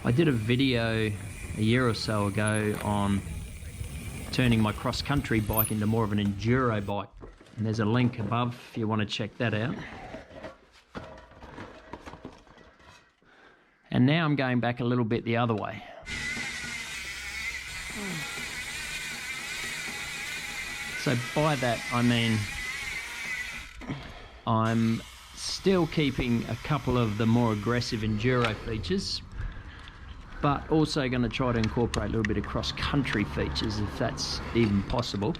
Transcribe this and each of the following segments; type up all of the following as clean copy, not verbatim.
I did a video a year or so ago on turning my cross-country bike into more of an enduro bike, and there's a link above if you want to check that out. And now I'm going back a little bit the other way. So by that I mean I'm still keeping a couple of the more aggressive enduro features, but also going to try to incorporate a little bit of cross-country features if that's even possible.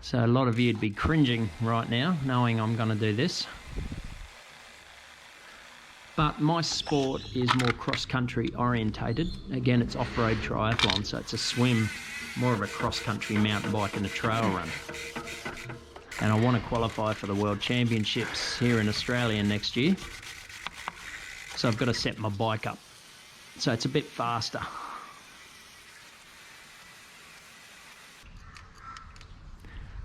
So a lot of you'd be cringing right now knowing I'm going to do this. But my sport is more cross-country orientated. Again, it's off-road triathlon, so it's a swim, more of a cross-country mountain bike and a trail run. And I want to qualify for the World Championships here in Australia next year. So I've got to set my bike up so it's a bit faster.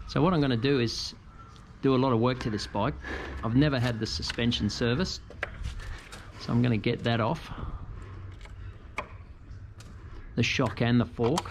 So what I'm going to do is do a lot of work to this bike. I've never had the suspension serviced, so I'm going to get that off, the shock and the fork.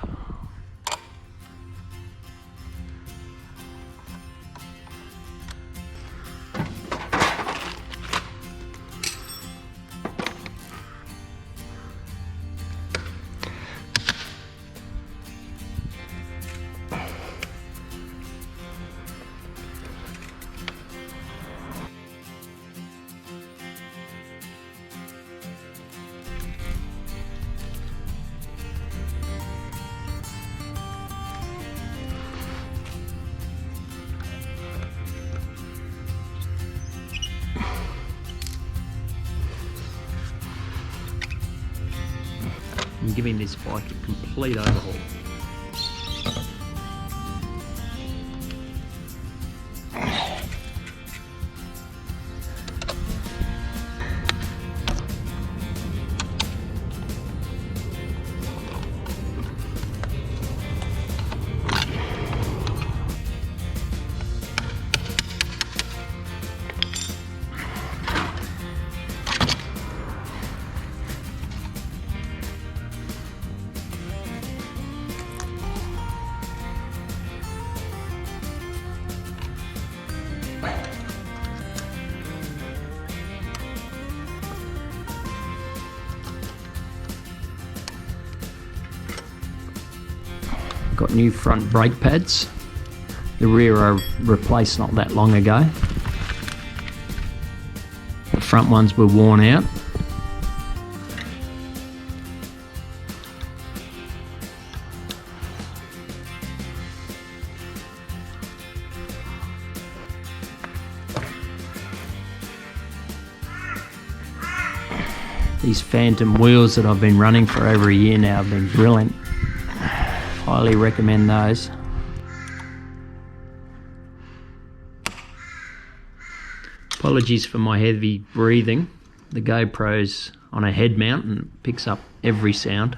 I'm giving this bike a complete overhaul. Got new front brake pads. The rear I replaced not that long ago. The front ones were worn out. These Phantom wheels that I've been running for over a year now have been brilliant. Highly recommend those. Apologies for my heavy breathing. The GoPro's on a head mount and picks up every sound.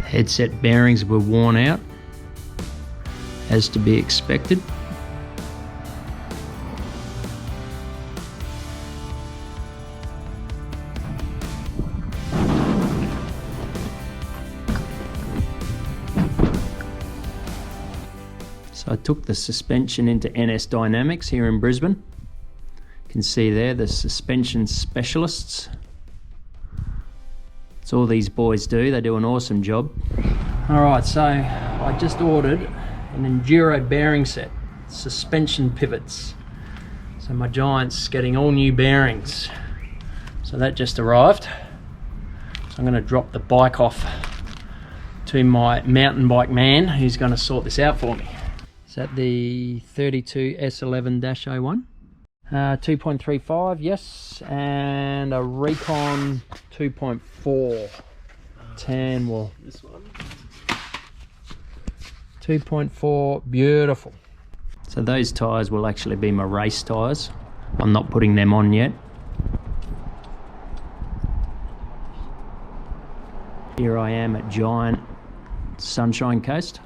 Headset bearings were worn out, as to be expected. So I took the suspension into NS Dynamics here in Brisbane. You can see there the suspension specialists. That's all these boys do. They do an awesome job. Alright, so I just ordered an enduro bearing set, suspension pivots. So my Giant's getting all new bearings. So that just arrived. So I'm going to drop the bike off to my mountain bike man who's going to sort this out for me. Is that the 32 S11-01? 2.35, yes, and a Recon 2.4 tan wall. This one. 2.4, beautiful. So those tyres will actually be my race tyres. I'm not putting them on yet. Here I am at Giant Sunshine Coast,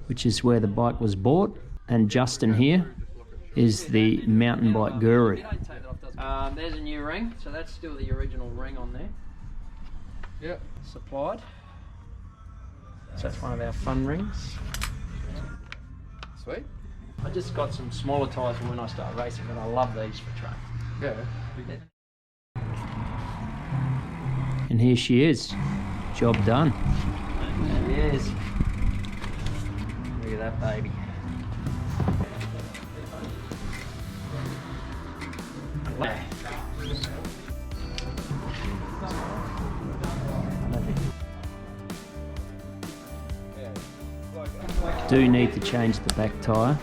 which is where the bike was bought, and Justin here is the mountain bike guru. There's a new ring, so that's still the original ring on there. Yep. Supplied. So that's one of our fun rings. Sweet. I just got some smaller tyres for when I start racing, but I love these for track. Yeah. And here she is. Job done. There she is. Look at that baby. Do need to change the back tyre.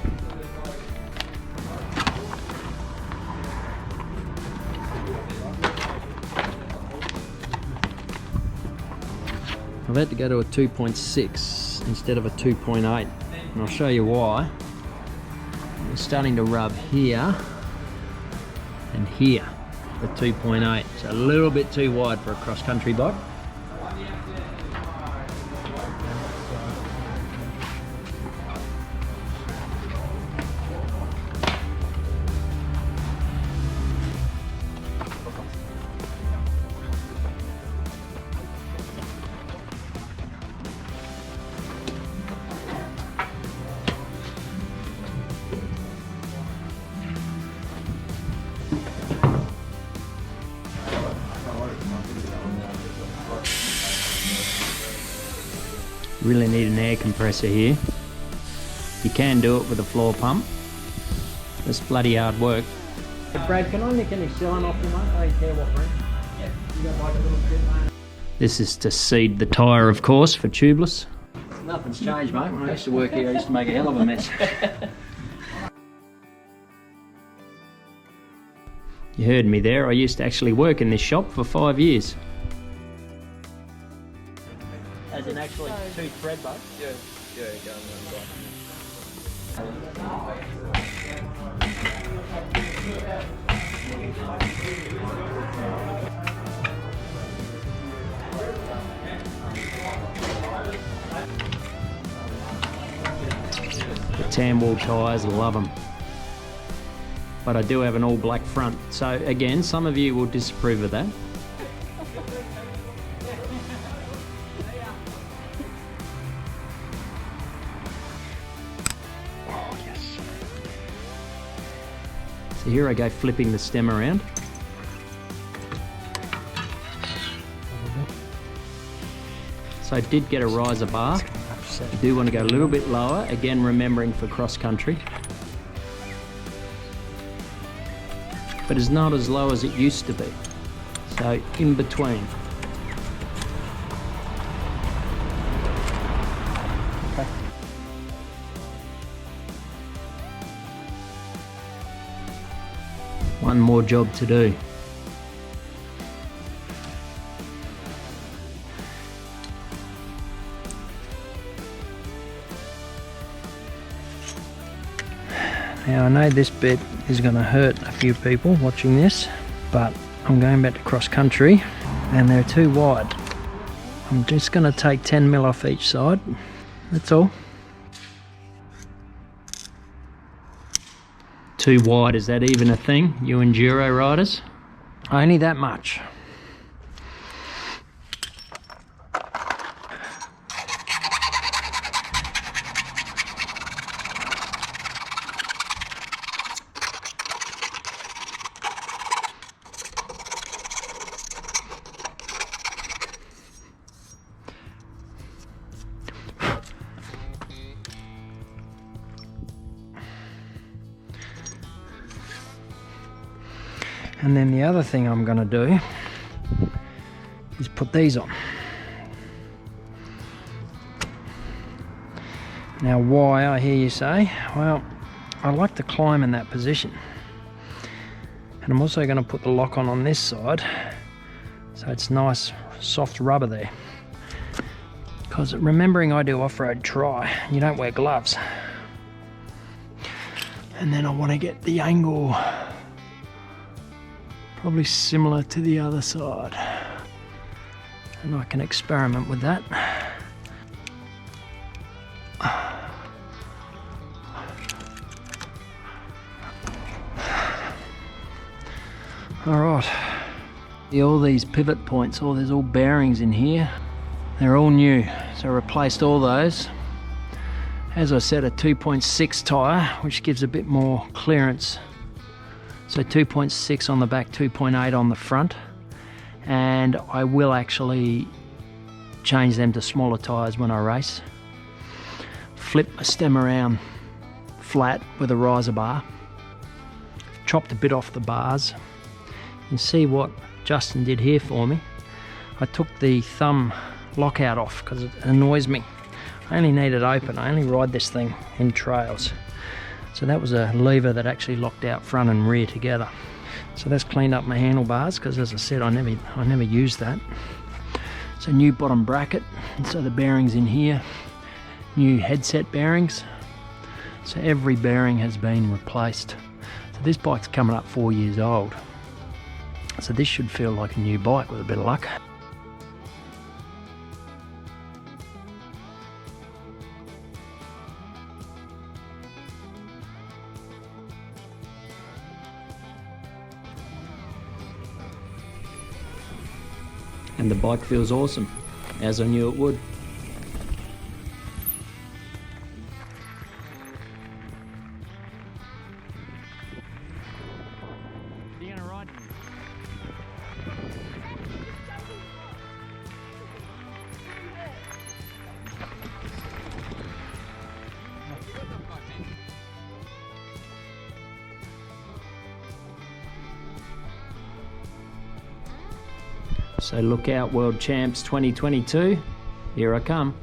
I've had to go to a 2.6 instead of a 2.8, and I'll show you why. It's starting to rub here and here, the 2.8. It's a little bit too wide for a cross-country bike. Really need an air compressor here. You can do it with a floor pump. It's bloody hard work. Hey Brad, can I nick any sealant off you, mate? I don't care what brand. Yeah. You got like a little bit, mate. This is to seed the tyre, of course, for tubeless. Nothing's changed, mate. When I used to work here, I used to make a hell of a mess. You heard me there. I used to actually work in this shop for 5 years. As in actually 2 thread bolts? Yeah, go on that. The tan wall tyres, love them. But I do have an all black front. So again, some of you will disapprove of that. So here I go flipping the stem around. So I did get a riser bar. I do want to go a little bit lower, again remembering for cross country. But it's not as low as it used to be. So in between. Okay. One more job to do. Now I know this bit is going to hurt a few people watching this, but I'm going back to cross country and they're too wide. I'm just going to take 10 mil off each side, that's all. Too wide, is that even a thing, you enduro riders? Only that much. And then the other thing I'm going to do is put these on. Now why, I hear you say? Well, I like to climb in that position. And I'm also going to put the lock on this side, so it's nice soft rubber there. Because remembering I do off-road tri, you don't wear gloves. And then I want to get the angle probably similar to the other side. And I can experiment with that. Alright, all these pivot points, there's all bearings in here. They're all new, so I replaced all those. As I said, a 2.6 tyre, which gives a bit more clearance. So 2.6 on the back, 2.8 on the front. And I will actually change them to smaller tyres when I race. Flip my stem around flat with a riser bar. Chopped a bit off the bars. You see what Justin did here for me. I took the thumb lockout off because it annoys me. I only need it open. I only ride this thing in trails. So that was a lever that actually locked out front and rear together. So that's cleaned up my handlebars because, as I said, I never used that. So new bottom bracket, and so the bearings in here, new headset bearings. So every bearing has been replaced. So this bike's coming up 4 years old. So this should feel like a new bike with a bit of luck. And the bike feels awesome, as I knew it would. Are you gonna ride? So look out, World Champs 2022, here I come.